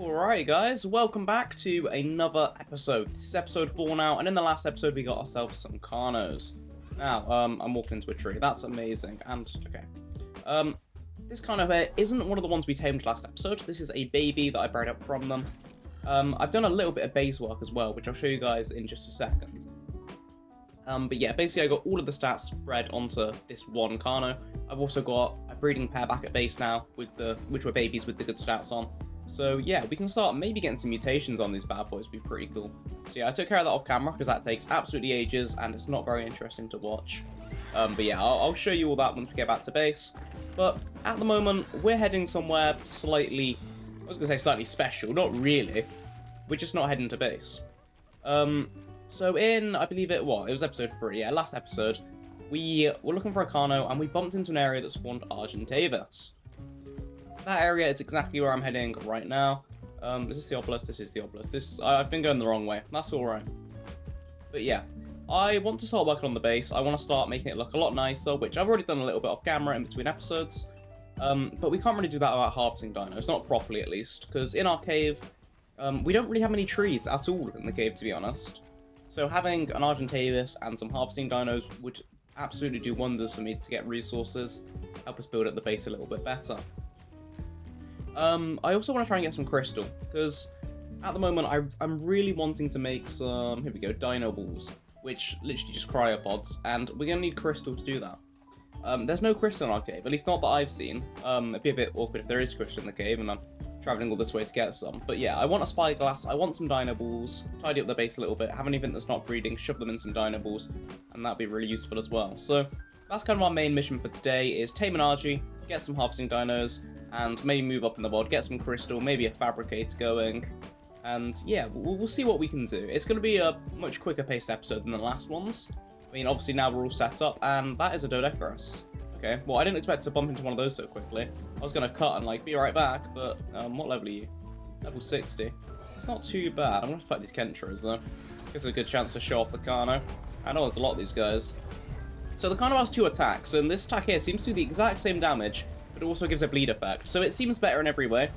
Alright guys, welcome back to another episode. This is episode 4 now, and in the last episode we got ourselves some Carnos. Now, I'm walking into a tree, that's amazing, and, okay. This Carno here isn't one of the ones we tamed last episode, this is a baby that I bred up from them. I've done a little bit of base work as well, which I'll show you guys in just a second. But yeah, basically I got all of the stats bred onto this one Carno. I've also got a breeding pair back at base now, which were babies with the good stats on. So yeah, we can start maybe getting some mutations on these bad boys, would be pretty cool. So yeah, I took care of that off camera because that takes absolutely ages and it's not very interesting to watch. But yeah, I'll show you all that once we get back to base. But at the moment, we're heading somewhere slightly, I was going to say slightly special, not really. We're just not heading to base. So in, I believe it was episode 3, yeah, last episode, we were looking for a Carno and we bumped into an area that spawned Argentavis. That area is exactly where I'm heading right now. Is this the obelisk? This is the obelisk. I've been going the wrong way. That's alright. But yeah, I want to start working on the base. I want to start making it look a lot nicer, which I've already done a little bit off camera in between episodes. But we can't really do that without harvesting dinos, not properly at least, because in our cave, we don't really have any trees at all in the cave, to be honest. So having an Argentavis and some harvesting dinos would absolutely do wonders for me to get resources, help us build up the base a little bit better. I also want to try and get some crystal, because at the moment I'm really wanting to make some, here we go, dino balls, which literally just cryopods, and we're going to need crystal to do that. There's no crystal in our cave, at least not that I've seen. It'd be a bit awkward if there is crystal in the cave and I'm travelling all this way to get some. But yeah, I want a spyglass, I want some dino balls, tidy up the base a little bit, have anything that's not breeding, shove them in some dino balls, and that'd be really useful as well. So that's kind of our main mission for today, is tame an Argy, get some harvesting dinos, and maybe move up in the world, get some crystal, maybe a fabricator going, and yeah, we'll see what we can do. It's going to be a much quicker paced episode than the last ones. I mean, obviously now we're all set up, and that is a Dodecarus. Okay, well, I didn't expect to bump into one of those so quickly. I was going to cut and, like, be right back, but what level are you? Level 60. It's not too bad. I'm going to have to fight these Kentras, though. Gives a good chance to show off the Carno. I know there's a lot of these guys. So the Carno has 2 attacks, and this attack here seems to do the exact same damage, but it also gives a bleed effect, so it seems better in every way.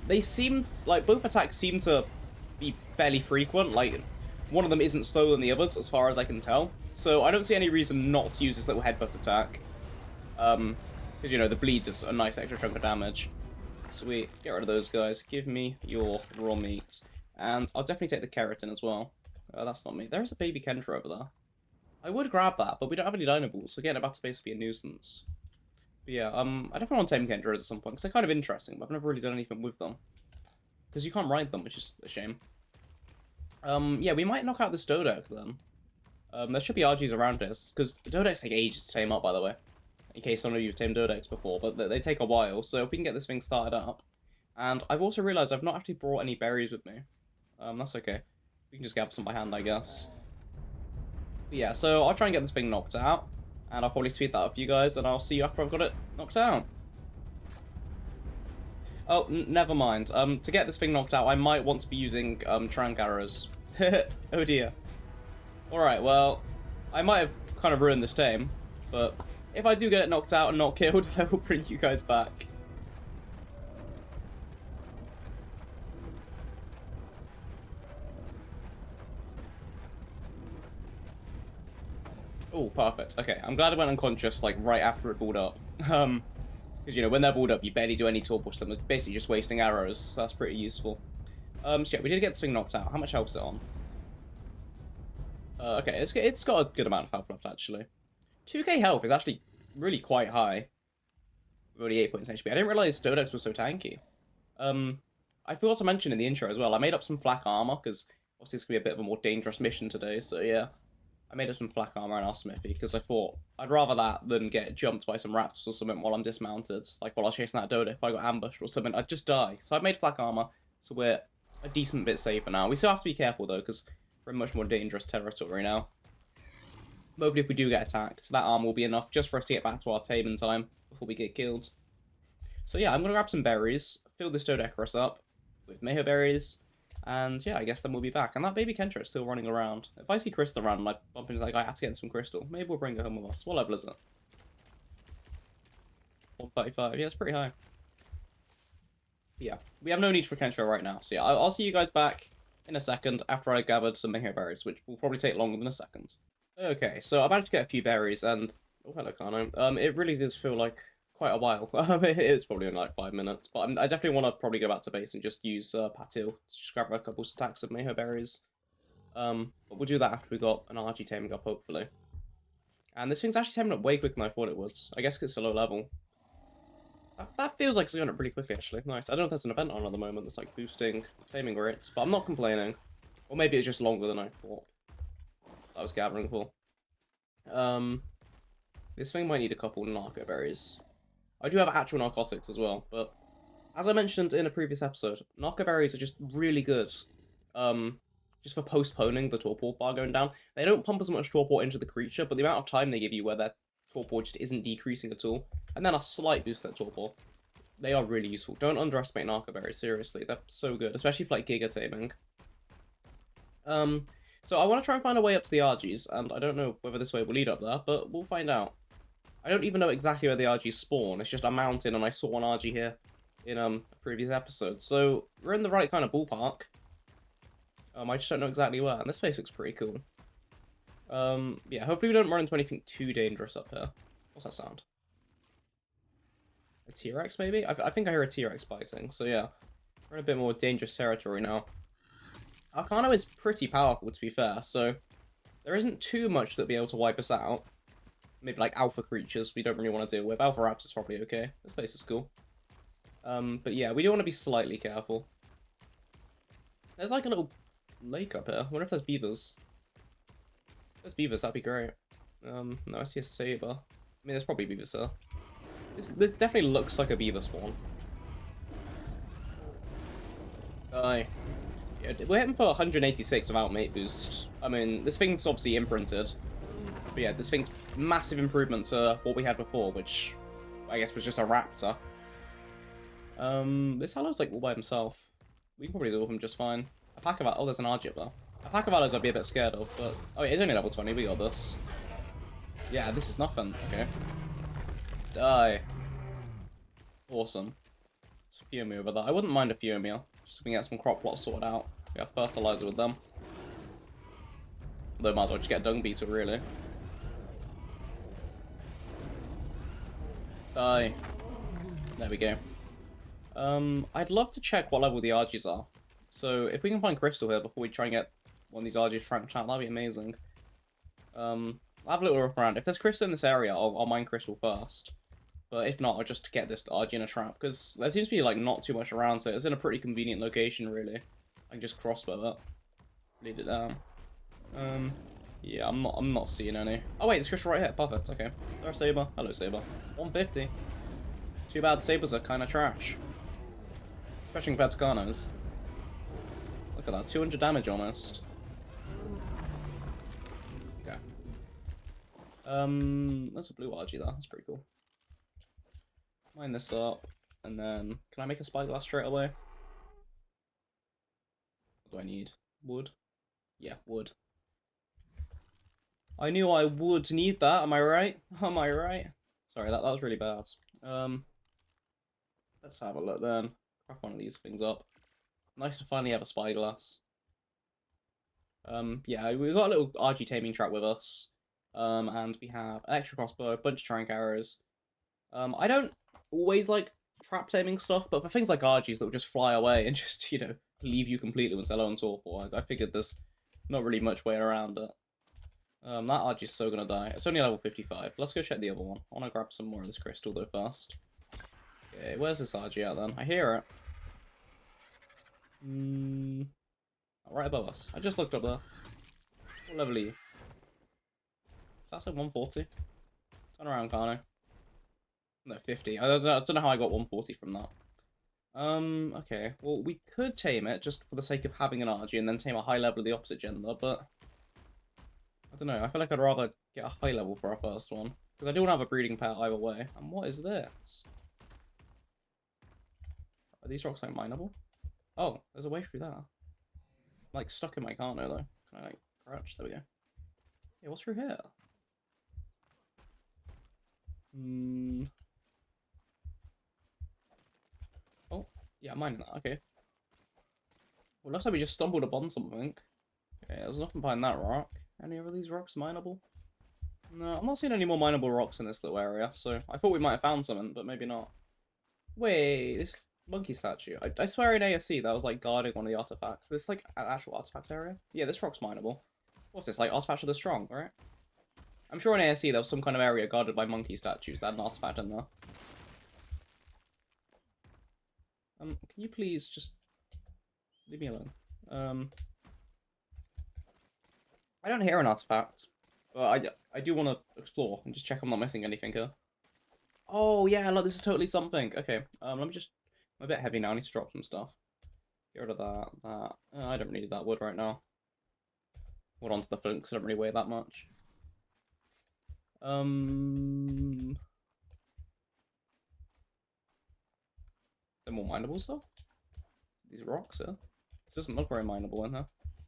They seem, like, both attacks seem to be fairly frequent, like, one of them isn't slower than the others, as far as I can tell, so I don't see any reason not to use this little headbutt attack, because, you know, the bleed does a nice extra chunk of damage. Sweet, get rid of those guys, give me your raw meat, and I'll definitely take the keratin as well. That's not me. There is a baby Kentra over there. I would grab that, but we don't have any dino balls, so getting it back to base would be a nuisance. But yeah, I definitely want to tame Kentras at some point, because they're kind of interesting, but I've never really done anything with them. Because you can't ride them, which is a shame. Yeah, we might knock out this Dodec, then. There should be RGs around this, because Dodecs take ages to tame up, by the way. In case some of you have tamed Dodecs before, but they take a while, so if we can get this thing started up. And I've also realised I've not actually brought any berries with me. That's okay. We can just grab some by hand, I guess. But yeah, so I'll try and get this thing knocked out. And I'll probably tweet that up for you guys, and I'll see you after I've got it knocked out. Oh, never mind. To get this thing knocked out, I might want to be using trank arrows. Oh dear. Alright, well, I might have kind of ruined this tame, but if I do get it knocked out and not killed, I will bring you guys back. Oh, perfect. Okay, I'm glad I went unconscious, like, right after it balled up. Because, you know, when they're balled up, you barely do any tool push them. It's basically just wasting arrows, so that's pretty useful. So yeah, we did get this thing knocked out. How much health is it on? Okay, it's got a good amount of health left, actually. 2k health is actually really quite high. With only 8 points HP. I didn't realize Dodex was so tanky. I forgot to mention in the intro as well, I made up some flak armor, because obviously it's going to be a bit of a more dangerous mission today, so yeah. I made up some flak armor and our smithy, because I thought I'd rather that than get jumped by some raptors or something while I'm dismounted. Like while I was chasing that Dodo, if I got ambushed or something, I'd just die. So I've made flak armor, so we're a decent bit safer now. We still have to be careful though, because we're in much more dangerous territory now. Hopefully if we do get attacked, that armor will be enough just for us to get back to our tame in time before we get killed. So yeah, I'm going to grab some berries, fill this Dodecarus up with Mayho berries, and yeah, I guess then we'll be back. And that baby Kentra is still running around. If I see Crystal around and I bump into that guy, I have to get some Crystal. Maybe we'll bring her home with us. What level is it? 135. Yeah, it's pretty high. Yeah, we have no need for Kenshiro right now. So yeah, I'll see you guys back in a second after I gathered some Mayhem berries, which will probably take longer than a second. Okay, so I managed to get a few berries, and oh hello, Kano. It really does feel like quite a while. It's probably only like 5 minutes, but I definitely want to probably go back to base and just use Patil to just grab a couple stacks of Mayhem berries. But we'll do that after we got an RG taming up, hopefully. And this thing's actually taming up way quicker than I thought it was. I guess it's a low level. That feels like it's going up pretty quickly, actually. Nice. I don't know if there's an event on at the moment that's like boosting taming rates, but I'm not complaining. Or maybe it's just longer than I thought I was gathering for. This thing might need a couple narco berries. I do have actual narcotics as well, but as I mentioned in a previous episode, narco berries are just really good. Just for postponing the torpor bar going down. They don't pump as much torpor into the creature, but the amount of time they give you where their torpor just isn't decreasing at all, and then a slight boost to that torpor, they are really useful. Don't underestimate narco berries, seriously. They're so good, especially for like giga taming. So I want to try and find a way up to the RGs, and I don't know whether this way will lead up there, but we'll find out. I don't even know exactly where the RGs spawn. It's just a mountain, and I saw one RG here in a previous episode. So we're in the right kind of ballpark. I just don't know exactly where, and this place looks pretty cool. Yeah, hopefully we don't run into anything too dangerous up here. What's that sound? A T-Rex, maybe? I think I hear a T-Rex biting, so yeah. We're in a bit more dangerous territory now. Arcano is pretty powerful, to be fair, so there isn't too much that'll be able to wipe us out. Maybe like alpha creatures we don't really want to deal with. Alpha Raps is probably okay. This place is cool. But yeah, we do want to be slightly careful. There's like a little lake up here. I wonder if there's beavers. If there's beavers, that'd be great. No, I see a saber. I mean, there's probably beavers there. This definitely looks like a beaver spawn. Die. Yeah, we're hitting for 186 without mate boost. I mean, this thing's obviously imprinted. But yeah, this thing's massive improvement to what we had before, which I guess was just a raptor. This Hallow's like all by himself. We can probably deal with him just fine. A pack of... Oh, there's an RG up there. A pack of Allos I'd be a bit scared of, but... Oh, yeah, it's only level 20. We got this. Yeah, this is nothing. Okay. Die. Awesome. Fumier over there. I wouldn't mind a Fumier. Just so we can get some crop plots sorted out. We have fertilizer with them. Though might as well just get a dung beetle, really. Die. There we go. I'd love to check what level the RGs are. So if we can find crystal here before we try and get one of these RGs tramped out, that'd be amazing. I'll have a little look around. If there's crystal in this area, I'll mine crystal first. But if not, I'll just get this RG in a trap, because there seems to be like not too much around, so it's in a pretty convenient location, really. I can just crossbow it, lead it down. Yeah, I'm not seeing any. Oh wait, there's crystal right here. Perfect. Okay. There's a saber. Hello, saber. 150. Too bad sabers are kind of trash. Especially compared to Garnos. Look at that, 200 damage almost. Okay. There's a blue RG there. That's pretty cool. Mine this up, and then can I make a spyglass straight away? What do I need? Wood? Yeah, wood. I knew I would need that. Am I right? Am I right? Sorry, that was really bad. Let's have a look then. Craft one of these things up. Nice to finally have a spyglass. Yeah, we've got a little RG taming trap with us. And we have an extra crossbow, a bunch of trank arrows. I don't always like trap taming stuff, but for things like RGs that will just fly away and just, you know, leave you completely with Zello and Torpor, I figured there's not really much way around it. That RG's so gonna die. It's only level 55. Let's go check the other one. I wanna grab some more of this crystal though first. Okay, where's this RG at then? I hear it. Right above us. I just looked up there. What level are you? Is that say 140? Turn around, Kano. No, 50. I don't know how I got 140 from that. Okay. Well, we could tame it just for the sake of having an RG and then tame a high level of the opposite gender, but... I don't know. I feel like I'd rather get a high level for our first one. Because I do want to have a breeding pair either way. And what is this? Are these rocks like mineable? Oh, there's a way through that. I'm, like stuck in my Kano though. Can I like crouch? There we go. Yeah, what's through here? Oh, Yeah, I'm mining that. Okay. Well, looks like we just stumbled upon something. Okay, there's nothing behind that rock. Any of these rocks mineable? No, I'm not seeing any more mineable rocks in this little area, so I thought we might have found something, but maybe not. Wait, this monkey statue. I swear in ASC that was like guarding one of the artifacts. This like an actual artifact area? Yeah, this rock's mineable. What's this, like artifact of the strong, right? I'm sure in ASC there was some kind of area guarded by monkey statues that had an artifact in there. Can you please just leave me alone? I don't hear an artifact, but I do want to explore and just check I'm not missing anything here. Oh yeah, look, this is totally something. Okay, let me just. I'm a bit heavy now. I need to drop some stuff. Get rid of that. I don't need that wood right now. Hold on to the flint because I don't really weigh that much. The more mineable stuff. These rocks here. This doesn't look very mineable in here.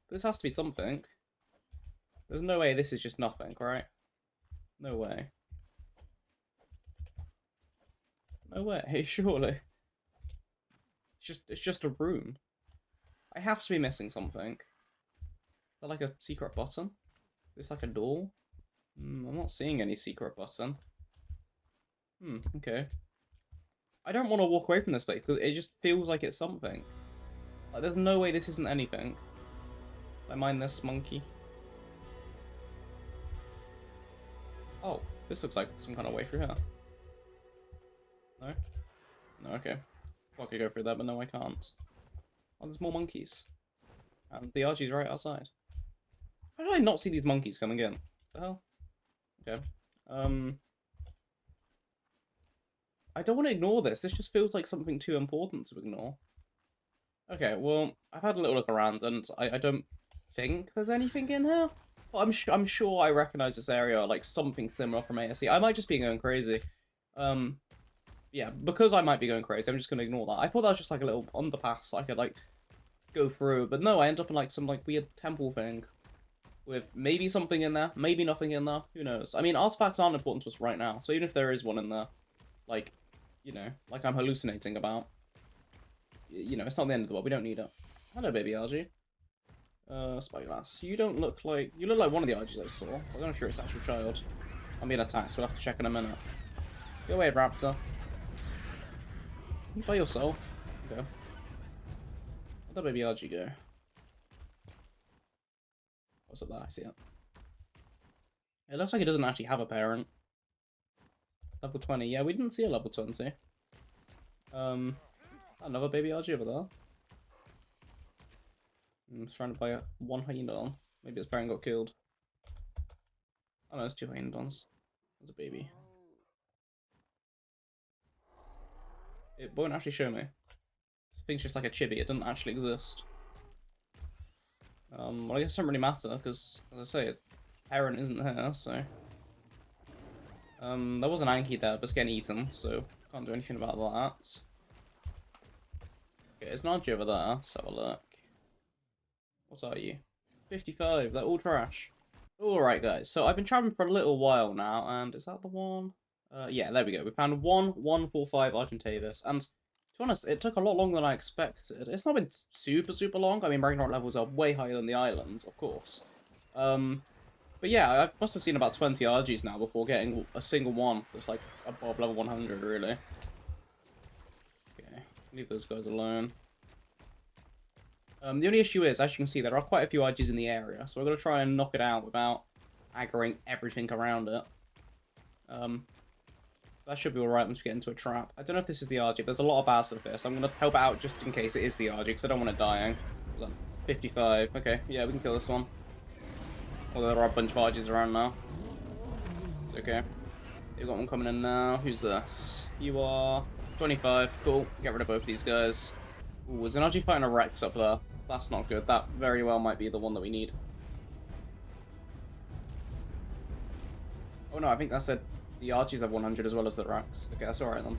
But this has to be something. There's no way this is just nothing, right? No way. No way, surely. It's just a room. I have to be missing something. Is that like a secret button? Is this like a door? I'm not seeing any secret button. Okay. I don't want to walk away from this place because it just feels like it's something. Like, there's no way this isn't anything. I mind this monkey. Oh, this looks like some kind of way through here. No? No, okay. Well, I could go through that, but no, I can't. Oh, there's more monkeys. And the RG's right outside. How did I not see these monkeys coming in? What the hell? Okay. I don't want to ignore this. This just feels like something too important to ignore. Okay, well, I've had a little look around, and I don't think there's anything in here. Well, I'm sure I recognize this area like something similar from ASC. I might just be going crazy. Yeah, because I might be going crazy, I'm just gonna ignore that. I thought that was just like a little underpass I could like go through, but no, I end up in like some like weird temple thing with maybe something in there, maybe nothing in there. Who knows? I mean, artifacts aren't important to us right now, so even if there is one in there, like, you know, like I'm hallucinating about, you know, it's not the end of the world. We don't need it. Hello, baby RG. Spyglass. You don't look like... You look like one of the RGs I saw. I don't know if you're its actual child. I'm being attacked, so we'll have to check in a minute. Go away, Raptor. You by yourself. Okay. Where'd that baby RG go? What's up there? I see it. It looks like it doesn't actually have a parent. Level 20. Yeah, we didn't see a level 20. Another baby RG over there. I'm trying to buy one hyenodon. Maybe its parent got killed. Oh no, it's two hyenodons. There's a baby. It won't actually show me. This thing's just like a chibi, it doesn't actually exist. Well, I guess it doesn't really matter, because, as I say, parent isn't here, so... there was an Anki there, but it's getting eaten, so can't do anything about that. Okay, it's an RG over there, let's have a look. What are you? 55, they're all trash. Alright guys, so I've been traveling for a little while now, and is that the one? Yeah, there we go. We found 145 Argentavis, and to be honest, it took a lot longer than I expected. It's not been super long. I mean, Ragnarok levels are way higher than the islands, of course. But yeah, I must have seen about 20 RGs now before getting a single one that's like above level 100, really. Okay, leave those guys alone. The only issue is, as you can see, there are quite a few RGs in the area, so we're going to try and knock it out without aggroing everything around it. That should be alright once we get into a trap. I don't know if this is the RG, but there's a lot of bad stuff here, so I'm going to help it out just in case it is the RG, because I don't want it dying. 55. Okay, yeah, we can kill this one. Although there are a bunch of RGs around now. It's okay. We've got one coming in now. Who's this? You are 25. Cool. Get rid of both of these guys. Ooh, there's an RG fighting a Rex up there. That's not good. That very well might be the one that we need. Oh no, I think that said the RGs have 100 as well as the Rex. Okay, that's alright then.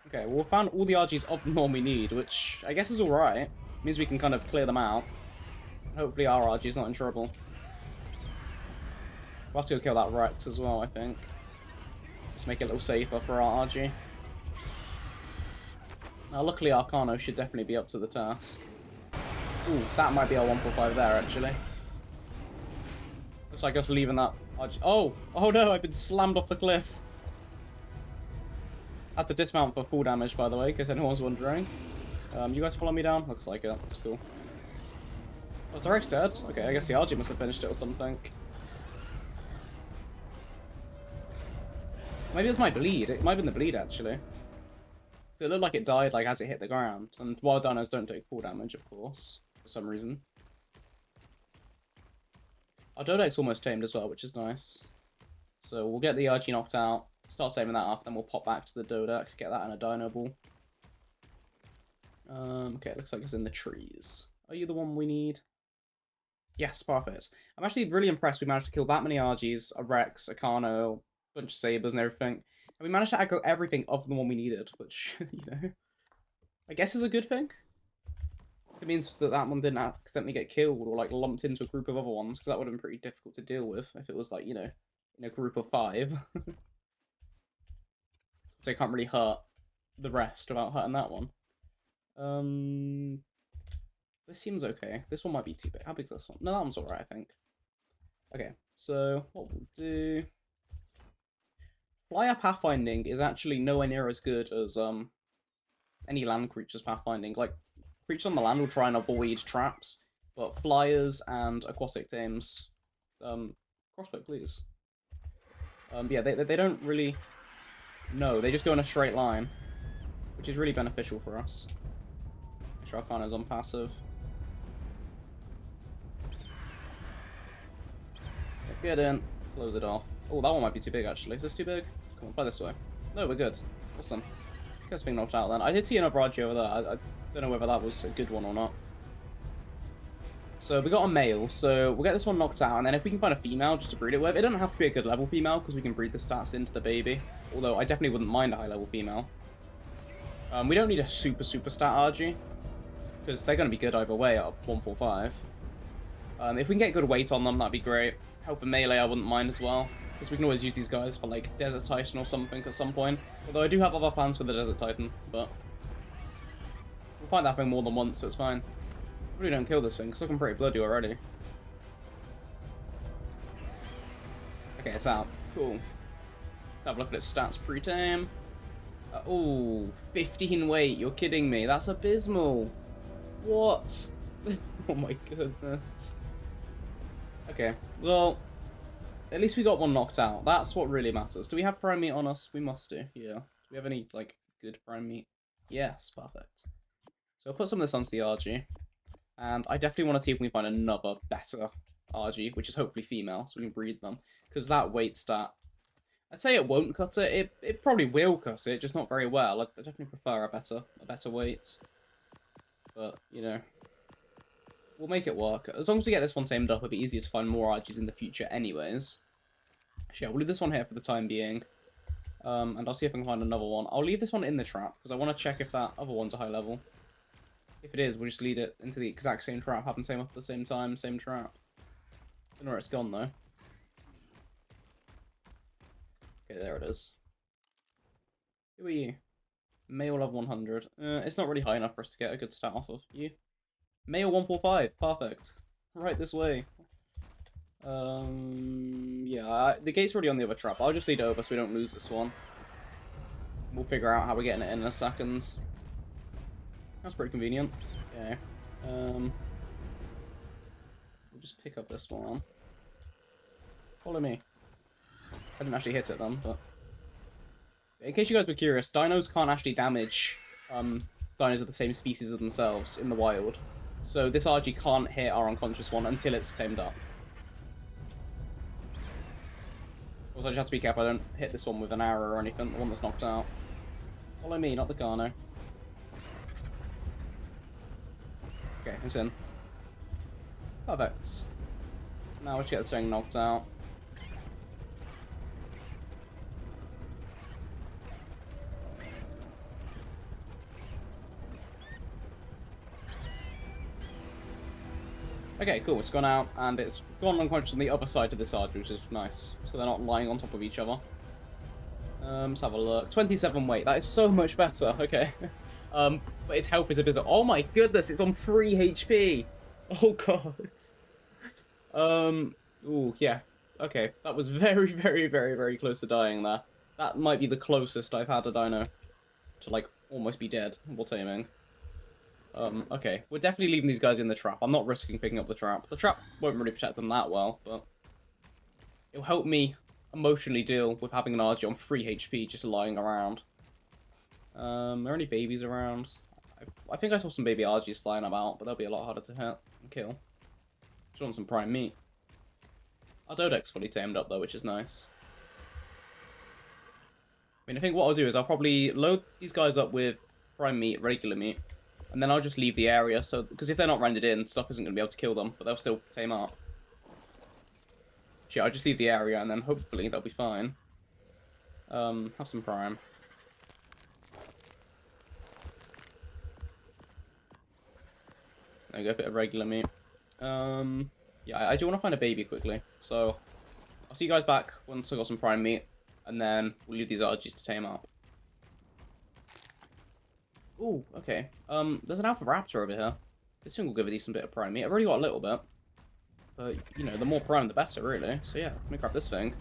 Okay, well, we found all the RGs of the norm we need, which I guess is alright. Means we can kind of clear them out. Hopefully our RG's not in trouble. We'll have to go kill that Rex as well, I think. Just make it a little safer for our RG. Now, luckily, Arcano should definitely be up to the task. Ooh, that might be our 145 there, actually. Looks like us leaving that... Oh! Oh no, I've been slammed off the cliff. Had to dismount for full damage, by the way, in case anyone's wondering. You guys follow me down? Looks like it. That's cool. Oh, is the Rex dead? Okay, I guess the RG must have finished it or something. Maybe it's my bleed. It might have been the bleed, actually. So it looked like it died like as it hit the ground. And wild dinos don't take full damage, of course, for some reason. Our Dodec's almost tamed as well, which is nice. So we'll get the RG knocked out, start saving that up, then we'll pop back to the Dodec, get that in a dino ball. Okay, it looks like it's in the trees. Are you the one we need? Yes, perfect. I'm actually really impressed we managed to kill that many RGs, a Rex, a Carno, a bunch of Sabers and everything. And we managed to aggro everything other than the one we needed, which, you know, I guess is a good thing. It means that that one didn't accidentally get killed or, like, lumped into a group of other ones, because that would have been pretty difficult to deal with if it was, like, you know, in a group of 5. So I can't really hurt the rest without hurting that one. This seems okay. This one might be too big. How big is this one? No, that one's alright, I think. Okay, so what we'll do... Flyer pathfinding is actually nowhere near as good as any land creatures pathfinding. Like, creatures on the land will try and avoid traps, but flyers and aquatic tames... crossbow, please. Yeah, they don't really... No, they just go in a straight line, which is really beneficial for us. Make sure Arcano's on passive. Get in, close it off. Oh, that one might be too big, actually. Is this too big? Come on, play this way. No, we're good. Awesome. Guess being knocked out then. I did see another RG over there. I don't know whether that was a good one or not. So we got a male, so we'll get this one knocked out, and then if we can find a female just to breed it with, it doesn't have to be a good level female, because we can breed the stats into the baby. Although I definitely wouldn't mind a high level female. We don't need a super stat RG, because they're going to be good either way at 145. If we can get good weight on them, that'd be great. Health and melee I wouldn't mind as well, because we can always use these guys for like Desert Titan or something at some point. Although I do have other plans for the Desert Titan, but we'll fight that thing more than once, so it's fine. Really don't kill this thing, it's looking pretty bloody already. Okay, it's out. Cool. Let's have a look at its stats pre-tame. Oh, 15 weight, you're kidding me. That's abysmal. What? Oh my goodness. Okay, well, at least we got one knocked out. That's what really matters. Do we have prime meat on us? We must do, yeah. Do we have any, like, good prime meat? Yes, perfect. So I'll put some of this onto the RG. And I definitely want to see if we can find another better RG, which is hopefully female, so we can breed them. Because that weight stat, I'd say it won't cut it. It probably will cut it, just not very well. I definitely prefer a better weight. But, you know, we'll make it work. As long as we get this one tamed up, it'll be easier to find more RGs in the future anyways. Actually, yeah, we'll leave this one here for the time being. And I'll see if I can find another one. I'll leave this one in the trap, because I want to check if that other one's a high level. If it is, we'll just lead it into the exact same trap, have them tame up at the same time, same trap. Don't know where it's gone, though. Okay, there it is. Who are you? Male level 100. It's not really high enough for us to get a good stat off of. You? Male 145. Perfect. Right this way. Yeah, the gate's already on the other trap. I'll just lead it over so we don't lose this one. We'll figure out how we're getting it in a second. That's pretty convenient. Okay. We'll just pick up this one. Follow me. I didn't actually hit it then, but... In case you guys were curious, dinos can't actually damage dinos of the same species as themselves in the wild. So this RG can't hit our unconscious one until it's tamed up. Also, I just have to be careful I don't hit this one with an arrow or anything, the one that's knocked out. Follow me, not the Garno. Okay, it's in. Perfect. Now we should get the thing knocked out. Okay, cool, it's gone out, and it's gone unconscious on the other side of this RG, which is nice. So they're not lying on top of each other. Let's have a look. 27 weight, that is so much better, okay. But its health is a bit. Oh my goodness, it's on 3 HP. Oh god. Ooh, yeah. Okay, that was very, very, very, very close to dying there. That might be the closest I've had a dino to, like, almost be dead while taming. Okay. We're definitely leaving these guys in the trap. I'm not risking picking up the trap. The trap won't really protect them that well, but it'll help me emotionally deal with having an RG on 3 HP just lying around. Are there any babies around? I think I saw some baby RGs flying about, but they'll be a lot harder to hit and kill. Just want some prime meat. Our Dodec's fully tamed up, though, which is nice. I mean, I think what I'll do is I'll probably load these guys up with prime meat, regular meat, and then I'll just leave the area, so because if they're not rendered in, stuff isn't going to be able to kill them, but they'll still tame up. So yeah, I'll just leave the area, and then hopefully they'll be fine. Have some prime. There you go, a bit of regular meat. Yeah, I do want to find a baby quickly, so I'll see you guys back once I got some prime meat, and then we'll leave these RGs to tame up. Ooh, okay. There's an alpha raptor over here. This thing will give a decent bit of prime meat. I've already got a little bit, but you know, the more prime, the better, really. So yeah, let me grab this thing.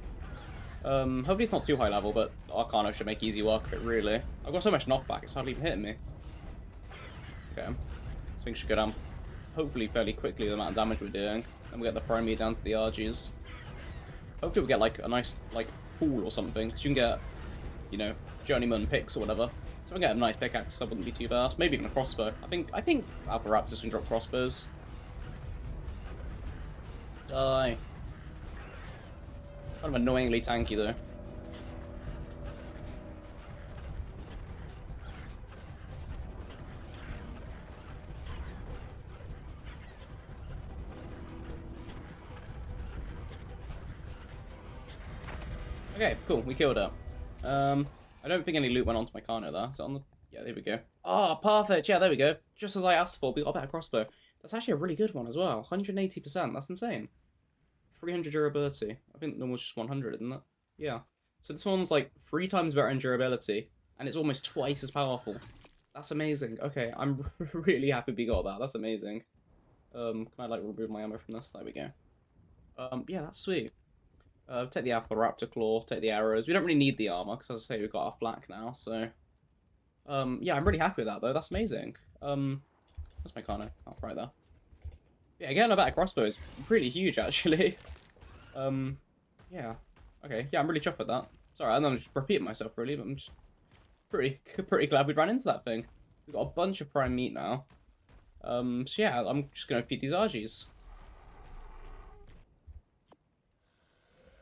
Hopefully it's not too high level, but Arcano should make easy work of it, really. I've got so much knockback, it's hardly even hitting me. Okay, this thing should go down hopefully fairly quickly the amount of damage we're doing. Then we get the prime meat down to the RGs. Hopefully we get like a nice like pool or something, because you can get, you know, journeyman picks or whatever. So if I get a nice pickaxe, that wouldn't be too bad. Maybe even a crossbow. I think alpha raptors can drop crossbows. Die. Kind of annoyingly tanky though. Okay, cool, we killed it. I don't think any loot went onto my Carno there. So on the... Yeah, there we go. Oh, perfect, yeah, there we go. Just as I asked for, we got a better crossbow. That's actually a really good one as well. 180%, that's insane. 300 durability. I think normal's just 100, isn't it? Yeah. So this one's like 3 times better in durability, and it's almost twice as powerful. That's amazing. Okay, I'm really happy we got that. That's amazing. Can I like remove my ammo from this? There we go. Yeah, that's sweet. Take the Alpha Raptor Claw, take the arrows. We don't really need the armor, because as I say, we've got our flak now, so... yeah, I'm really happy with that, though. That's amazing. What's my Carno? Oh, right there. Yeah, getting a better crossbow is really huge, actually. Yeah. Okay, yeah, I'm really chuffed with that. Sorry, I'm just repeating myself, really, but I'm just pretty glad we ran into that thing. We've got a bunch of prime meat now. So yeah, I'm just going to feed these RGs.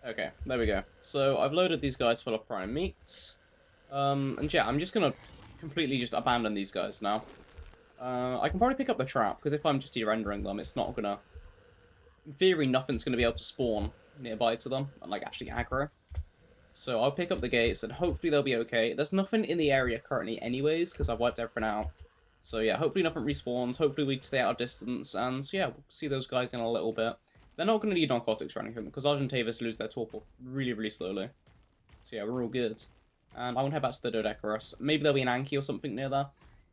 Okay, there we go. So I've loaded these guys full of prime meat. And yeah, I'm just gonna completely just abandon these guys now. I can probably pick up the trap, because if I'm just de-rendering them, it's not gonna... In theory, nothing's gonna be able to spawn nearby to them, and like actually aggro. So I'll pick up the gates, and hopefully they'll be okay. There's nothing in the area currently anyways, because I've wiped everything out. So yeah, hopefully nothing respawns, hopefully we stay out of distance, and so yeah, we'll see those guys in a little bit. They're not going to need narcotics or anything, because Argentavis lose their torpor really, really slowly. So yeah, we're all good. And I want to head back to the Dodecarus. Maybe there'll be an Anki or something near there.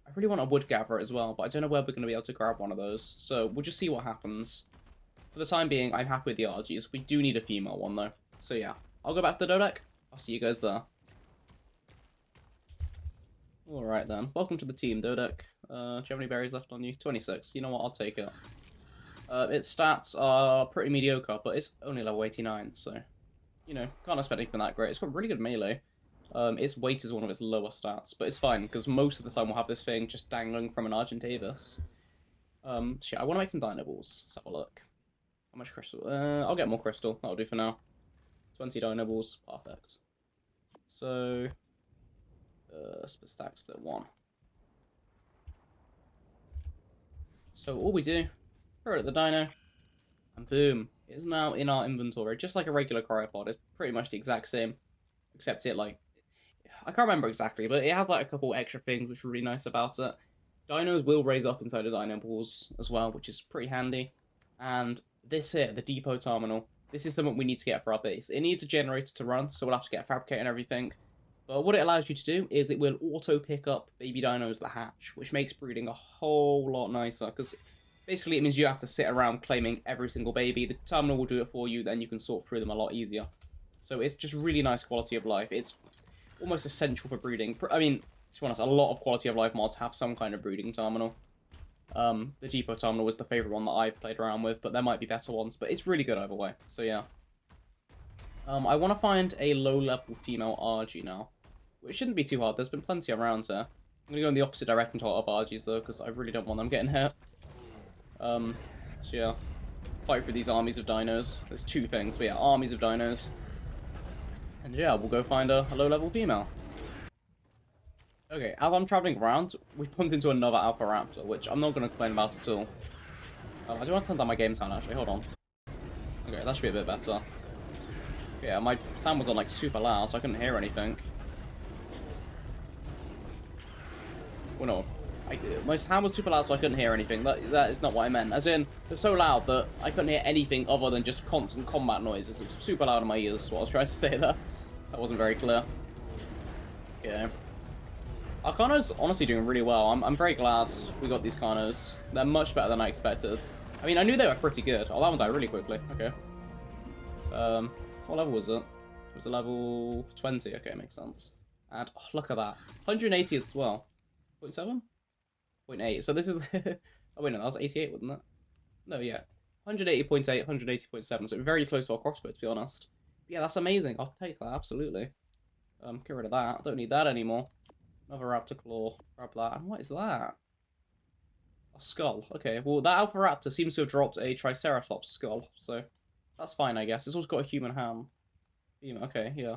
I really want a wood gatherer as well, but I don't know where we're going to be able to grab one of those. So we'll just see what happens. For the time being, I'm happy with the RGs. We do need a female one, though. So yeah, I'll go back to the Dodec. I'll see you guys there. Alright then. Welcome to the team, Dodec. Do you have any berries left on you? 26. You know what? I'll take it. Its stats are pretty mediocre, but it's only level 89, so, you know, can't expect anything that great. It's got really good melee. Its weight is one of its lower stats, but it's fine, because most of the time we'll have this thing just dangling from an Argentavis. Shit, I want to make some dino balls. Let's have a look. How much crystal? I'll get more crystal. That'll do for now. 20 dino balls. Perfect. So, split stack, split 1. So all we do... Throw it at the dino, and boom, it's now in our inventory, just like a regular cryopod. It's pretty much the exact same, except it, like, I can't remember exactly, but it has, like, a couple extra things which are really nice about it. Dinos will raise up inside the dino balls as well, which is pretty handy. And this here, the depot terminal, this is something we need to get for our base. It needs a generator to run, so we'll have to get a fabricator and everything. But what it allows you to do is it will auto pick up baby dinos that hatch, which makes breeding a whole lot nicer, because basically it means you have to sit around claiming every single baby. The terminal will do it for you, then you can sort through them a lot easier. So it's just really nice quality of life. It's almost essential for breeding. I mean, to be honest, a lot of quality of life mods have some kind of breeding terminal. The depot terminal was the favorite one that I've played around with, but there might be better ones, but it's really good either way. So yeah. I want to find a low-level female RG now, which shouldn't be too hard. There's been plenty around here. I'm going to go in the opposite direction to a lot of RGs, though, because I really don't want them getting hit. So yeah, fight for these armies of dinos. There's two things, but yeah, armies of dinos. And yeah, we'll go find a low-level female. Okay, as I'm traveling around, we bumped into another Alpha Raptor, which I'm not going to complain about at all. I do want to turn down my game sound, actually. Hold on. Okay, that should be a bit better. Yeah, my sound was on like super loud, so I couldn't hear anything. Well, no. My sound was super loud, so I couldn't hear anything. That is not what I meant. As in, it was so loud that I couldn't hear anything other than just constant combat noises. It was super loud in my ears, is what I was trying to say there. That wasn't very clear. Okay. Our Carno's honestly doing really well. I'm very glad we got these Carnos. They're much better than I expected. I mean, I knew they were pretty good. Oh, that one died really quickly. Okay. What level was it? It was a level 20. Okay, makes sense. And, oh, look at that. 180 as well. 0.7? 0.8. So this is... oh, wait, no, that was 88, wasn't it? No, yeah. 180.8, 180.7. So very close to our crossbow, to be honest. But yeah, that's amazing. I'll take that, absolutely. Get rid of that. I don't need that anymore. Another raptor claw. Grab that. And what is that? A skull. Okay, well, that Alpha Raptor seems to have dropped a Triceratops skull, so... that's fine, I guess. It's also got a human hand. Okay, yeah.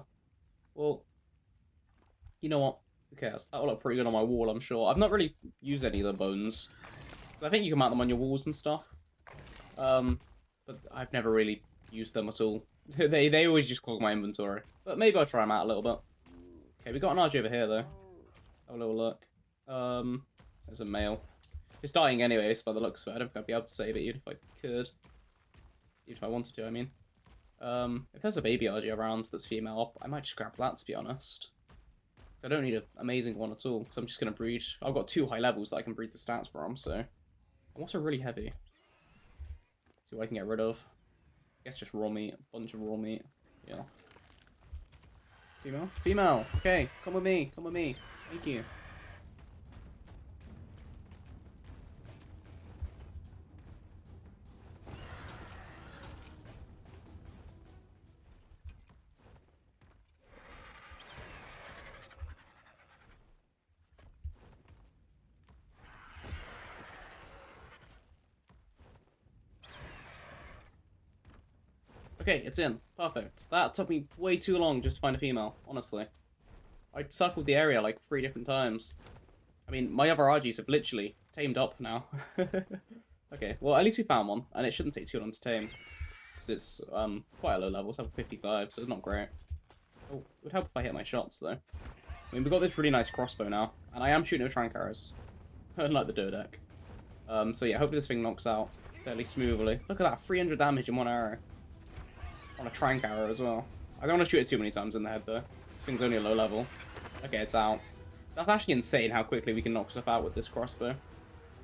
Well, you know what? Who cares? That will look pretty good on my wall, I'm sure. I've not really used any of the bones. I think you can mount them on your walls and stuff. But I've never really used them at all. they always just clog my inventory. But maybe I'll try them out a little bit. Okay, we got an RG over here, though. Have a little look. There's a male. It's dying anyways, by the looks of it. I don't think I'd be able to save it, even if I could. Even if I wanted to, I mean. If there's a baby RG around that's female, I might just grab that, to be honest. I don't need an amazing one at all, because I'm just going to breed. I've got 2 high levels that I can breed the stats from, so... I'm also really heavy. See what I can get rid of. I guess just raw meat. A bunch of raw meat. Yeah. Female? Female! Okay, come with me. Come with me. Thank you. Okay, it's in. Perfect. That took me way too long just to find a female, honestly. I circled the area like 3 different times. I mean, my other RGs have literally tamed up now. Okay, well, at least we found one, and it shouldn't take too long to tame. Because it's quite a low level, it's level 55, so it's not great. Oh, it would help if I hit my shots, though. I mean, we've got this really nice crossbow now, and I am shooting with trank arrows. Unlike the Dodec. So yeah, hopefully this thing knocks out fairly smoothly. Look at that, 300 damage in 1 arrow. On a trank arrow as well. I don't want to shoot it too many times in the head, though. This thing's only a low level. Okay, it's out. That's actually insane how quickly we can knock stuff out with this crossbow.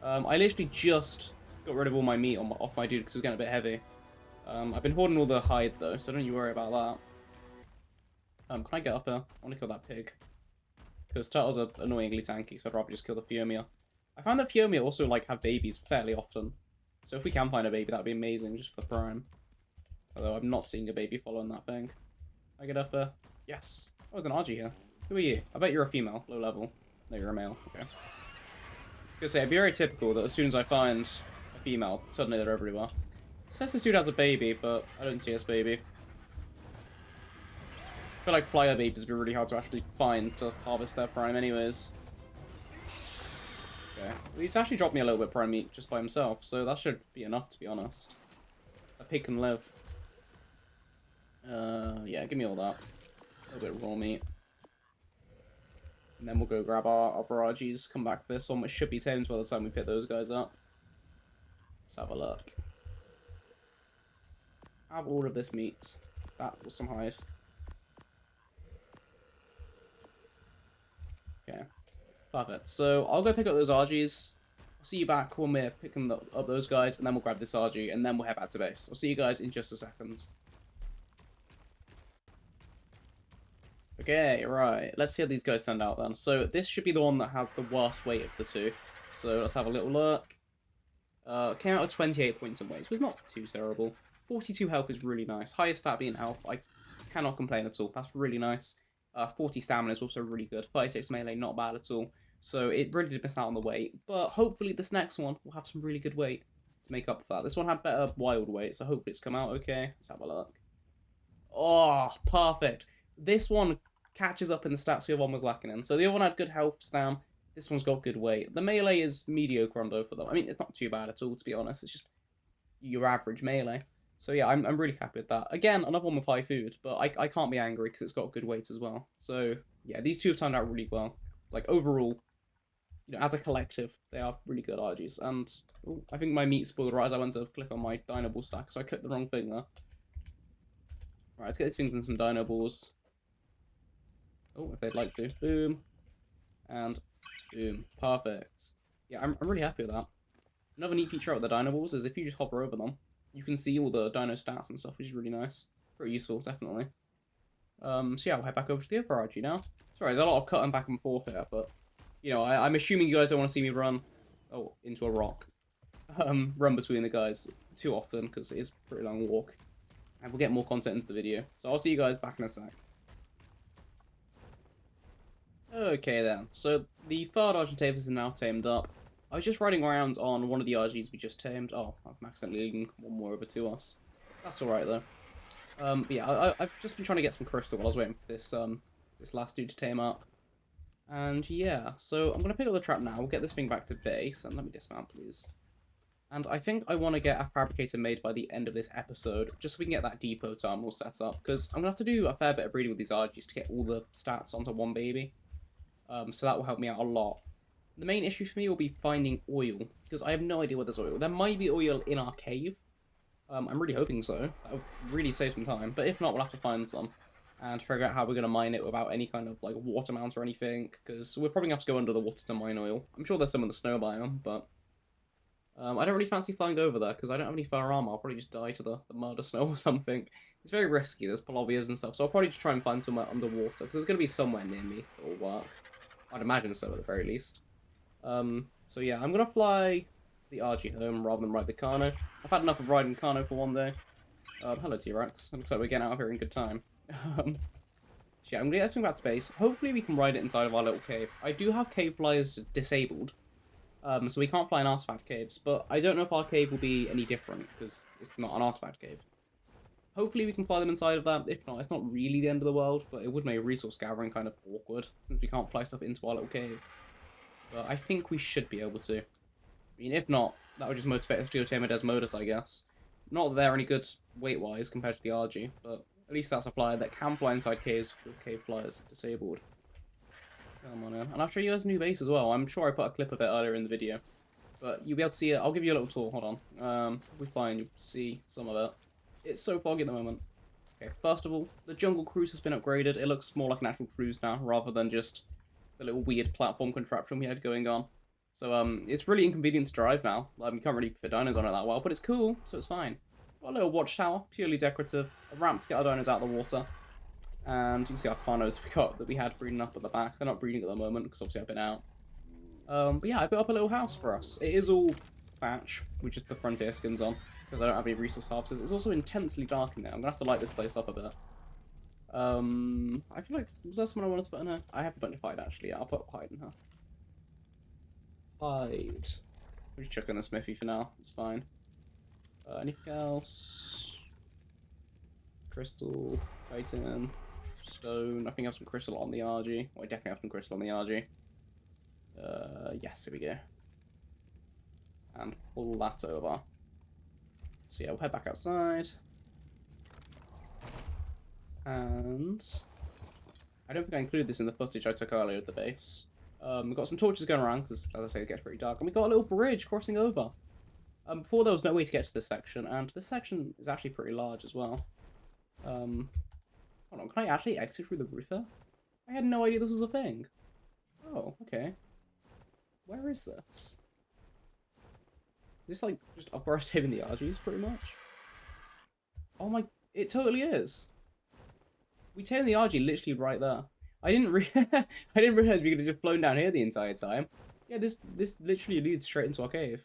I literally just got rid of all my meat off my dude because it was getting a bit heavy. I've been hoarding all the hide, though, so don't you worry about that. Can I get up here? I want to kill that pig. Because turtles are annoyingly tanky, so I'd rather just kill the Fiomia. I find that Fiomia also, like, have babies fairly often. So if we can find a baby, that'd be amazing, just for the prime. Although I'm not seeing a baby following that thing. I get up there. Yes. Oh, there's an RG here. Who are you? I bet you're a female, low level. No, you're a male. Okay. I was gonna say, it'd be very typical that as soon as I find a female, suddenly they're everywhere. It says this dude has a baby, but I don't see his baby. I feel like flyer babies would be really hard to actually find to harvest their prime anyways. Okay. Well, he's actually dropped me a little bit of prime meat just by himself, so that should be enough, to be honest. A pig can live. Yeah, give me all that. A little bit of raw meat. And then we'll go grab our barrages, come back for this one, which should be tamed by the time we pick those guys up. Let's have a look. Have all of this meat. That was some hide. Okay, perfect. So I'll go pick up those RGs. I'll see you back when we're picking up those guys, and then we'll grab this RG, and then we'll head back to base. I'll see you guys in just a second. Okay, right. Let's see how these guys turned out then. So this should be the one that has the worst weight of the two. So let's have a little look. Came out with 28 points in weight, so it's not too terrible. 42 health is really nice. Highest stat being health, I cannot complain at all. That's really nice. 40 stamina is also really good. 36 melee, not bad at all. So it really did miss out on the weight. But hopefully this next one will have some really good weight to make up for that. This one had better wild weight, so hopefully it's come out okay. Let's have a look. Oh, perfect. This one catches up in the stats the other one was lacking in. So the other one had good health stam. This one's got good weight. The melee is mediocre on both of them. I mean, it's not too bad at all, to be honest. It's just your average melee. So yeah, I'm really happy with that. Again, another one with high food, but I can't be angry because it's got good weight as well. So yeah, these two have turned out really well. Like overall, you know, as a collective, they are really good RGs. And ooh, I think my meat spoiled right as I went to click on my dino ball stack, so I clicked the wrong thing there. Right, let's get these things in some dino balls. Oh, if they'd like to. Boom. And boom. Perfect. Yeah, I'm really happy with that. Another neat feature of the dino balls is if you just hover over them, you can see all the dino stats and stuff, which is really nice. Pretty useful, definitely. So yeah, we'll head back over to the other RG now. Sorry, there's a lot of cutting back and forth here, but, you know, I'm assuming you guys don't want to see me run, into a rock. Run between the guys too often, because it is a pretty long walk. And we'll get more content into the video. So I'll see you guys back in a sec. Okay then, so the third Argentavis is now tamed up. I was just riding around on one of the RGs we just tamed. Oh, I'm accidentally leading one more over to us. That's alright though. But yeah, I've just been trying to get some crystal while I was waiting for this this last dude to tame up. And yeah, so I'm going to pick up the trap now. We'll get this thing back to base, and let me dismount please. And I think I want to get a fabricator made by the end of this episode, just so we can get that depot terminal set up, because I'm going to have to do a fair bit of breeding with these RGs to get all the stats onto one baby. So that will help me out a lot. The main issue for me will be finding oil, because I have no idea where there's oil. There might be oil in our cave. I'm really hoping so. That would really save some time, but if not, we'll have to find some and figure out how we're going to mine it without any kind of like water mount or anything, because we're probably going to have to go under the water to mine oil. I'm sure there's some in the snow biome, but I don't really fancy flying over there because I don't have any fur armor. I'll probably just die to the murder snow or something. It's very risky. There's palovias and stuff, so I'll probably just try and find somewhere underwater because there's going to be somewhere near me that will work. I'd imagine so at the very least. So yeah, I'm going to fly the RG home rather than ride the Carno. I've had enough of riding Carno for one day. Hello T-Rex. It looks like we're getting out of here in good time. So yeah, I'm going to get everything back to base. Hopefully we can ride it inside of our little cave. I do have cave flyers disabled. So we can't fly in artifact caves, but I don't know if our cave will be any different, because it's not an artifact cave. Hopefully we can fly them inside of that. If not, it's not really the end of the world, but it would make resource gathering kind of awkward, since we can't fly stuff into our little cave. But I think we should be able to. I mean, if not, that would just motivate us to go tame a Desmodus, I guess. Not that they're any good weight-wise compared to the RG, but at least that's a flyer that can fly inside caves with cave flyers disabled. Come on in. And I'll show you guys a new base as well. I'm sure I put a clip of it earlier in the video. But you'll be able to see it. I'll give you a little tour. Hold on. If we fly in, you'll see some of it. It's so foggy at the moment. Okay, first of all, the jungle cruise has been upgraded. It looks more like an actual cruise now, rather than just the little weird platform contraption we had going on. So, it's really inconvenient to drive now. You can't really fit dinos on it that well, but it's cool, so it's fine. Got a little watchtower, purely decorative. A ramp to get our dinos out of the water. And you can see our Carnos we had breeding up at the back. They're not breeding at the moment, because obviously I've been out. But yeah, I built up a little house for us. It is all thatch, with just the frontier skins on, because I don't have any resource harvesters. It's also intensely dark in there. I'm going to have to light this place up a bit. I feel like, was there someone I wanted to put in here? I have a bunch of hide, actually. Yeah, I'll put hide in her. Hide. We're just chucking the smithy for now. It's fine. Anything else? Crystal, Titan, stone. I think I have some crystal on the RG. Well, I definitely have some crystal on the RG. Yes, here we go. And pull that over. So yeah, we'll head back outside. And I don't think I included this in the footage I took earlier at the base. We've got some torches going around, because as I say, it gets pretty dark. And we got a little bridge crossing over. Before there was no way to get to this section, and this section is actually pretty large as well. Hold on, can I actually exit through the roof there? I had no idea this was a thing. Oh, okay. Where is this? Is this like just upper taming the RGs pretty much? Oh my, it totally is. We tamed the RG literally right there. I didn't I didn't realize we could have just flown down here the entire time. Yeah, this literally leads straight into our cave.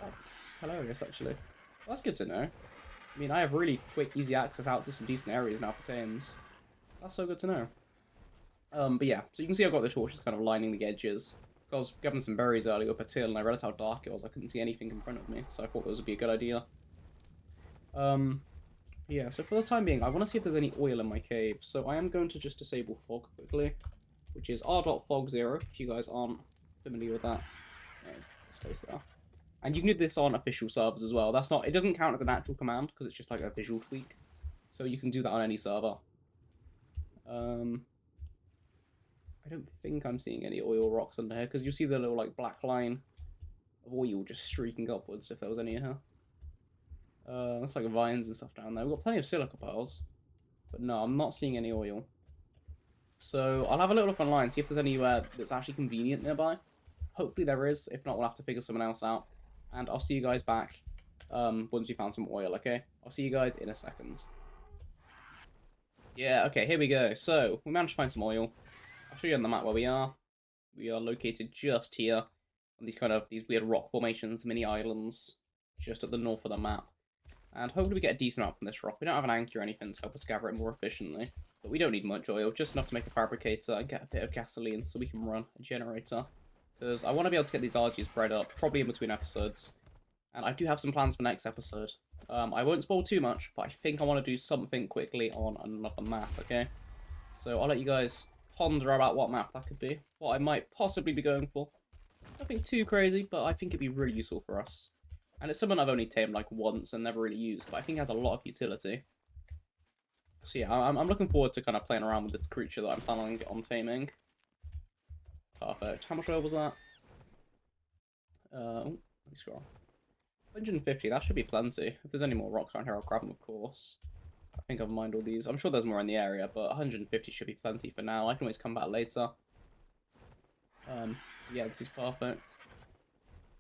That's hilarious, actually. That's good to know. I mean, I have really quick, easy access out to some decent areas now for tames. That's so good to know. But yeah, so you can see I've got the torches kind of lining the edges. So I was grabbing some berries earlier up a till, and I realized how dark it was. I couldn't see anything in front of me, so I thought those would be a good idea. Yeah, so for the time being, I want to see if there's any oil in my cave. So I am going to just disable fog quickly, which is r.fog0, if you guys aren't familiar with that. Yeah, space there. And you can do this on official servers as well. That's not, it doesn't count as an actual command, because it's just like a visual tweak. So you can do that on any server. I don't think I'm seeing any oil rocks under here, because you see the little like black line of oil just streaking upwards if there was any here. That's like vines and stuff down there. We've got plenty of silica pearls. But no, I'm not seeing any oil. So I'll have a little look online, see if there's anywhere that's actually convenient nearby. Hopefully there is. If not, we'll have to figure someone else out. And I'll see you guys back once we found some oil, okay? I'll see you guys in a second. Yeah, okay, here we go. So, we managed to find some oil. I'll show you on the map where we are. We are located just here on these weird rock formations, mini islands, just at the north of the map. And hopefully we get a decent amount from this rock. We don't have an anchor or anything to help us gather it more efficiently. But we don't need much oil, just enough to make a fabricator and get a bit of gasoline so we can run a generator. Because I want to be able to get these RGs bred up, probably in between episodes. And I do have some plans for next episode. I won't spoil too much, but I think I want to do something quickly on another map, okay? So I'll let you guys ponder about what map that could be, what I might possibly be going for. Nothing too crazy, but I think it'd be really useful for us. And it's someone I've only tamed like once and never really used, but I think it has a lot of utility. So yeah, I'm looking forward to kind of playing around with this creature that I'm planning on taming. Perfect. How much oil was that? Let me scroll. 150, that should be plenty. If there's any more rocks around here, I'll grab them, of course. I think I've mined all these. I'm sure there's more in the area, but 150 should be plenty for now. I can always come back later. Yeah, this is perfect.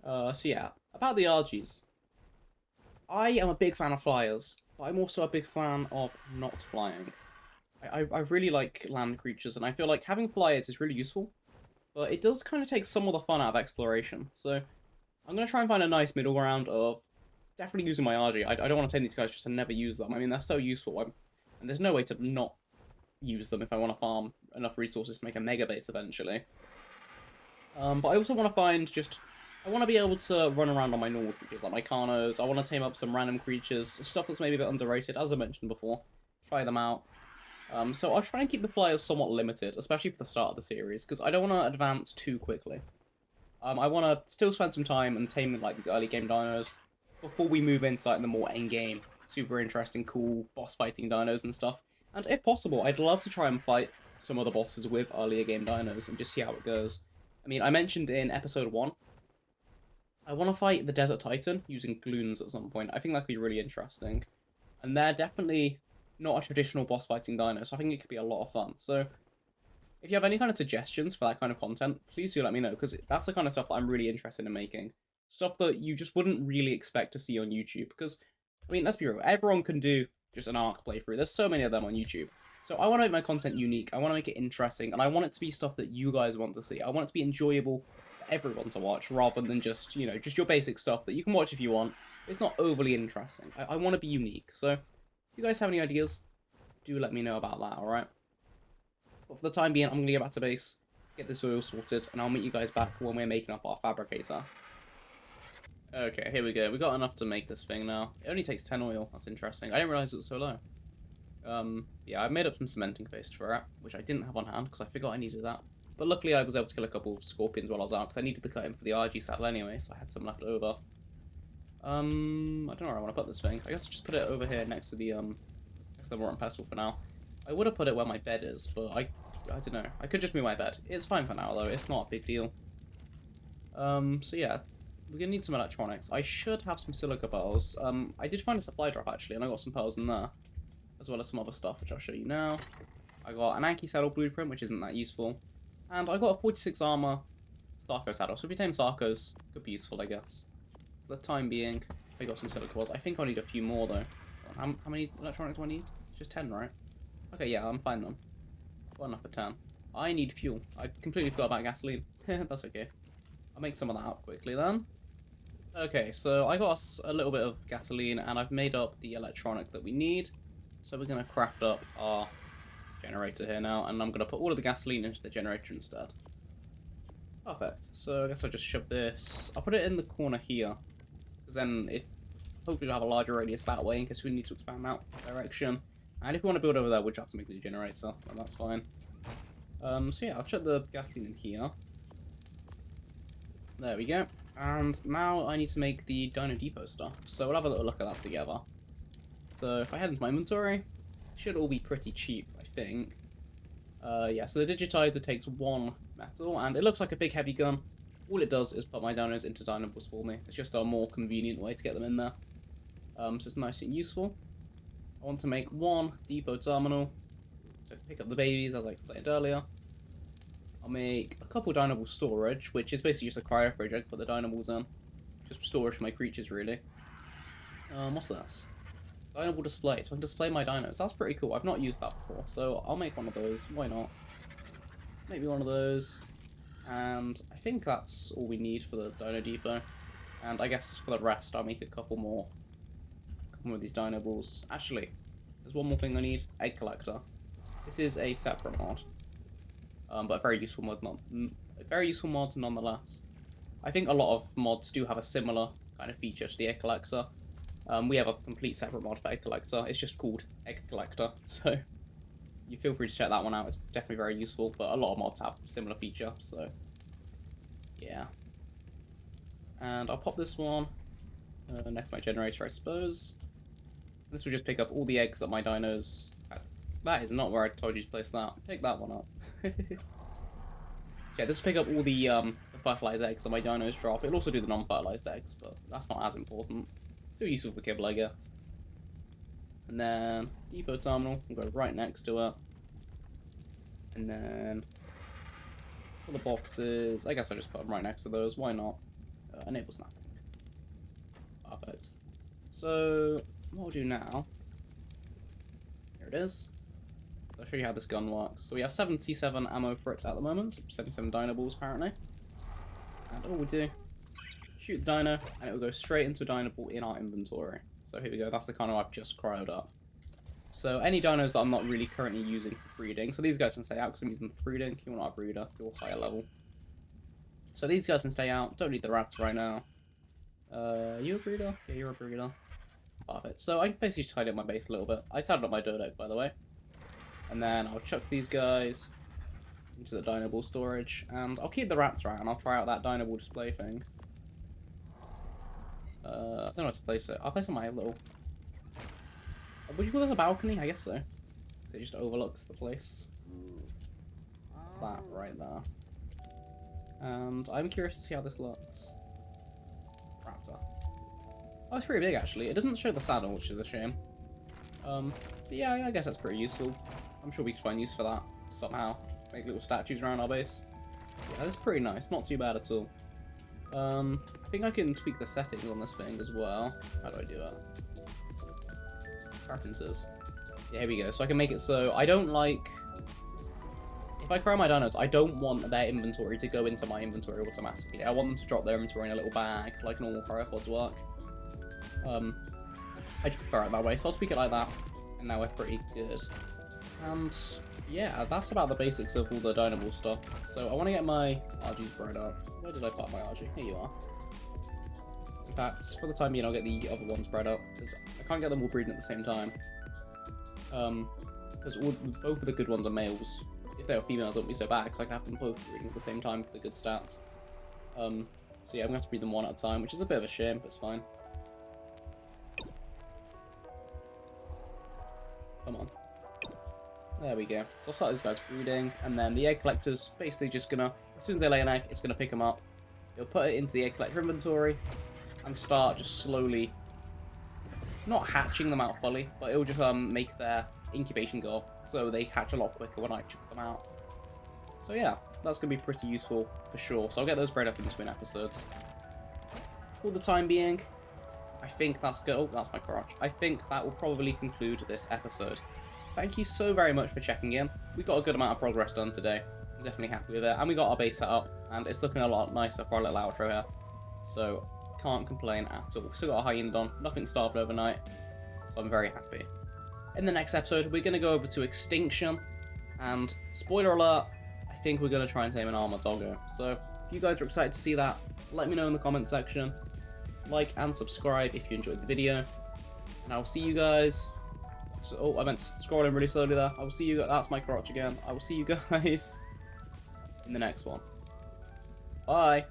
So yeah, about the RGs. I am a big fan of flyers, but I'm also a big fan of not flying. I really like land creatures, and I feel like having flyers is really useful, but it does kind of take some of the fun out of exploration. So I'm going to try and find a nice middle ground of definitely using my RG. I don't want to take these guys just to never use them. I mean, they're so useful, and there's no way to not use them if I want to farm enough resources to make a mega base eventually. But I also want to find I want to be able to run around on my normal creatures, like my Carnos. I want to tame up some random creatures, stuff that's maybe a bit underrated, as I mentioned before. Try them out. So I'll try and keep the flyers somewhat limited, especially for the start of the series, because I don't want to advance too quickly. I want to still spend some time and tame like these early game dinos before we move into like the more end game, super interesting, cool boss fighting dinos and stuff. And if possible, I'd love to try and fight some other bosses with earlier game dinos and just see how it goes. I mean, I mentioned in episode 1, I want to fight the Desert Titan using Gloons at some point. I think that could be really interesting. And they're definitely not a traditional boss fighting dino, so I think it could be a lot of fun. So if you have any kind of suggestions for that kind of content, please do let me know, because that's the kind of stuff that I'm really interested in making. Stuff that you just wouldn't really expect to see on YouTube, because, I mean, let's be real, everyone can do just an ARK playthrough. There's so many of them on YouTube. So I want to make my content unique, I want to make it interesting, and I want it to be stuff that you guys want to see. I want it to be enjoyable for everyone to watch, rather than just, you know, just your basic stuff that you can watch if you want. It's not overly interesting. I want to be unique. So if you guys have any ideas, do let me know about that, alright? But for the time being, I'm going to get back to base, get this oil sorted, and I'll meet you guys back when we're making up our fabricator. Okay, here we go. We got enough to make this thing now. It only takes 10 oil. That's interesting. I didn't realize it was so low. Yeah, I made up some cementing paste for it, which I didn't have on hand because I forgot I needed that. But luckily I was able to kill a couple of scorpions while I was out, because I needed the cut in for the RG saddle anyway, so I had some left over. I don't know where I want to put this thing. I guess I'll just put it over here next to the rotten pestle for now. I would have put it where my bed is, but I don't know. I could just move my bed. It's fine for now, though. It's not a big deal. So yeah, we're gonna need some electronics. I should have some silica pearls. I did find a supply drop, actually, and I got some pearls in there, as well as some other stuff, which I'll show you now. I got an Anki saddle blueprint, which isn't that useful. And I got a 46 armor Sarco saddle, so if you tame Sarcos, could be useful, I guess. For the time being, I got some silicores. I think I'll need a few more, though. How many electronics do I need? Just 10, right? Okay, yeah, I'm fine then. Got enough for 10. I need fuel. I completely forgot about gasoline. That's okay. I'll make some of that up quickly then. Okay, so I got us a little bit of gasoline, and I've made up the electronic that we need. So we're going to craft up our generator here now, and I'm going to put all of the gasoline into the generator instead. Perfect. So I guess I'll just shove this. I'll put it in the corner here, because then it hopefully will have a larger radius that way in case we need to expand that direction. And if we want to build over there, we'll just have to make a new generator, and that's fine. So yeah, I'll chuck the gasoline in here. There we go. And now I need to make the Dino Depot stuff. So we'll have a little look at that together. So if I head into my inventory, it should all be pretty cheap, I think. Yeah, so the digitizer takes 1 metal, and it looks like a big heavy gun. All it does is put my dinos into dynables for me. It's just a more convenient way to get them in there. So it's nice and useful. I want to make 1 depot terminal, so pick up the babies, as I explained earlier. I'll make a couple dynable storage, which is basically just a cryo fridge I can put the dynables in. Just storage for my creatures, really. What's this? Dynable display, so I can display my dinos. That's pretty cool. I've not used that before, so I'll make one of those. Why not? Maybe one of those. And I think that's all we need for the Dino Depot. And I guess for the rest, I'll make a couple more. Of these dynables. Actually, there's one more thing I need. Egg collector. This is a separate mod. But a very useful mod, nonetheless. I think a lot of mods do have a similar kind of feature to the egg collector. We have a complete separate mod for egg collector. It's just called egg collector, so you feel free to check that one out. It's definitely very useful, but a lot of mods have a similar feature, so yeah. And I'll pop this one next to my generator, I suppose. This will just pick up all the eggs that my dinos had. That is not where I told you to place that. Pick that one up. Yeah, this will pick up all the fertilized eggs that my dinos drop. It'll also do the non-fertilized eggs, but that's not as important. Still useful for kibble, I guess. And then depot terminal will go right next to it. And then for the boxes, I guess I'll just put them right next to those. Why not? Enable snapping. Perfect. So what we'll do now, here it is. I'll show you how this gun works. So we have 77 ammo for it at the moment, so 77 dynaballs apparently. And all we do, shoot the dino, and it will go straight into a dynaball in our inventory. So here we go, that's the kind I've just cryoed up. So any dinos that I'm not really currently using for breeding, so these guys can stay out because I'm using them for breeding. You want a breeder, you're higher level. So these guys can stay out, don't need the rats right now. You a breeder? Yeah, you're a breeder. Perfect. So I basically just tidied up my base a little bit. I saddled up my dirt egg, by the way. And then I'll chuck these guys into the dynable storage, and I'll keep the rats around. I'll try out that dynable display thing. I don't know how to place it. I'll place it on my little... Would you call this a balcony? I guess so. It just overlooks the place. That right there. And I'm curious to see how this looks. Raptor. Oh, it's pretty big actually. It doesn't show the saddle, which is a shame. But yeah, I guess that's pretty useful. I'm sure we can find use for that somehow. Make little statues around our base. Yeah, that's pretty nice. Not too bad at all. I think I can tweak the settings on this thing as well. How do I do it? Preferences. Yeah, here we go. So I can make it so I don't like... If I cryo my dinos, I don't want their inventory to go into my inventory automatically. I want them to drop their inventory in a little bag, like normal cryopods work. I just prefer it that way, so I'll tweak it like that. And now we're pretty good. And yeah, that's about the basics of all the dynable stuff. So I want to get my RGs bred up. Where did I put my RG? Here you are. In fact, for the time being, I'll get the other ones bred up, because I can't get them all breeding at the same time. Because both of the good ones are males. If they were females, it wouldn't be so bad, because I can have them both breeding at the same time for the good stats. So yeah, I'm going to have to breed them one at a time, which is a bit of a shame, but it's fine. Come on. There we go. So I'll start these guys breeding, and then the egg collector's basically just gonna, as soon as they lay an egg, it's gonna pick them up. It'll put it into the egg collector inventory, and start just slowly, not hatching them out fully, but it'll just make their incubation go up, so they hatch a lot quicker when I chuck them out. So yeah, That's going to be pretty useful for sure. So I'll get those bred up in between episodes. For the time being, I think that's good. Oh, that's my crotch. I think that will probably conclude this episode. Thank you so very much for checking in. We got a good amount of progress done today. I'm definitely happy with it. And we got our base set up, and it's looking a lot nicer for our little outro here. So, can't complain at all. Still got a hyena done. Nothing starved overnight. So I'm very happy. In the next episode, we're going to go over to Extinction. And, spoiler alert, I think we're going to try and tame an armored doggo. So, if you guys are excited to see that, let me know in the comment section. Like and subscribe if you enjoyed the video. And I will see you guys... Oh, I meant to scroll in really slowly there. I will see you... That's my crotch again. I will see you guys in the next one. Bye!